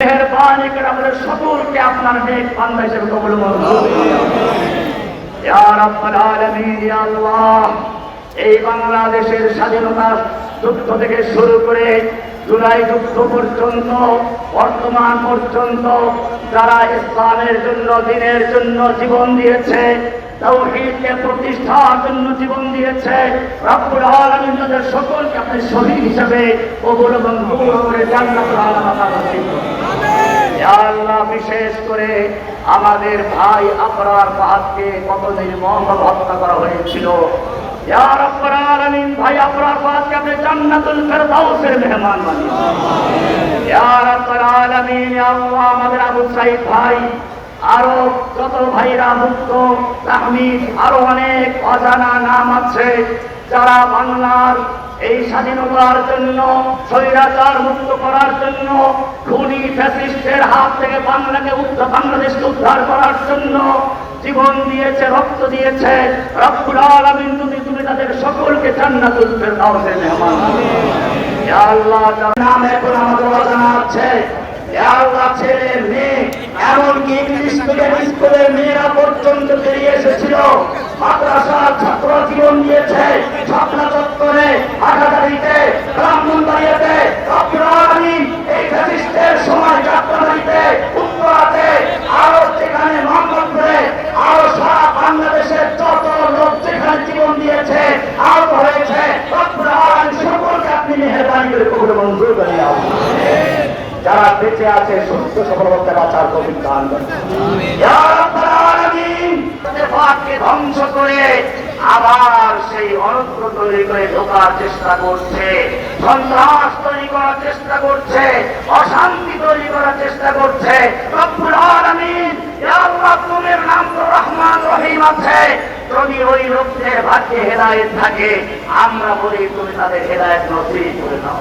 মেহেরবানি করে আমাদের সকলকে আপনার নেক বান্দা হিসেবে কবুল মঞ্জুর ইয়া রাব্বাল আলামিন। ইয়া আল্লাহ, এই বাংলাদেশের স্বাধীনতা যুদ্ধ থেকে শুরু করে জুলাই যুদ্ধ পর্যন্ত বর্তমান পর্যন্ত যারা ইসলামের জন্য দ্বীনের জন্য জীবন দিয়েছে, তাওহীদকে প্রতিষ্ঠার জন্য জীবন দিয়েছে, রব্বুল আলামিন তাদের সকলকে আপনি শহীদ হিসেবে কবুল মঞ্জুর করে জান্নাতুল আলা নসিব করুন। ইয়া আল্লাহ, বিশেষ করে আমাদের ভাই আবরার ফাহাদকে কত নির্মমভাবে হত্যা করা হয়েছিল, ইয়া রাব্বুল আলামিন ভাই আবরার ফাহাদকে আপনি জান্নাতুল ফেরদাউসের মেহমান বানিয়ে দিন। ইয়া রাব্বুল আলামিন, ইয়া আল্লাহ, আমাদের আবু সাঈদ ভাই, আরো যত ভাইরা মুক্ত তাহমিদ, আরো অনেক অজানা নাম আছে যারা বাংলার এই স্বাধীনতার জন্য, স্বৈরাচার মুক্ত করার জন্য, খুনি ফ্যাসিস্টের হাত থেকে বাংলাদেশকে উদ্ধার করার জন্য জীবন দিয়েছে, রক্ত দিয়েছে। রব্বুল আলামিন তুমি তাদের সকলকে জান্নাতুল ফেরদাউসের মেহমান বানিয়ে দিন। ইয়া আল্লাহ, যার নাম এখন আমাদের অজানা আছে, ইয়া আল্লাহ, ছেলে মেয়ে এমনকি ইংলিশ মিডিয়াম স্কুলের মেয়েরা পর্যন্ত বেরিয়ে এসেছিল, মাদ্রাসার ছাত্র জীবন দিয়েছে, ছাত্রা চত্বরে, হাটাদারিতে, ব্রাহ্মণবাড়িয়াতে, রব্বুল আলামিন এই ফ্যাসিস্টের সময় যাত্রাবাড়িতে, উত্তরাতে, আরো যেখানে মোহাম্মদপুরে, আরো সারা বাংলাদেশের যত লোক যেখানে জীবন দিয়েছে, আহত হয়েছে, রব্বুল আলামিন সকলকে আপনি মেহেরবানি করে কবুল মঞ্জুর করে নিন। যারা বেঁচে আছে সুস্থ সবলতা বাঁচার তৌফিক দান করুন। ইয়া রাব্বুল আলামিন, পাককে ধ্বংস করে আবার সেই অনন্ত তৈরি করে ঢোকার চেষ্টা করছে, সন্ত্রাস তৈরি করার চেষ্টা করছে, অশান্তি তৈরি করার চেষ্টা করছে। রব্বুল আলামিন, ইয়া আল্লাহ, তোমার নাম তো রহমান রহিম আছে, যদি ওই লোকদের ভাগ্যে হেদায়েত থাকে, আমরা বলি তুমি তাদের হেদায়েত নসিব করে দাও।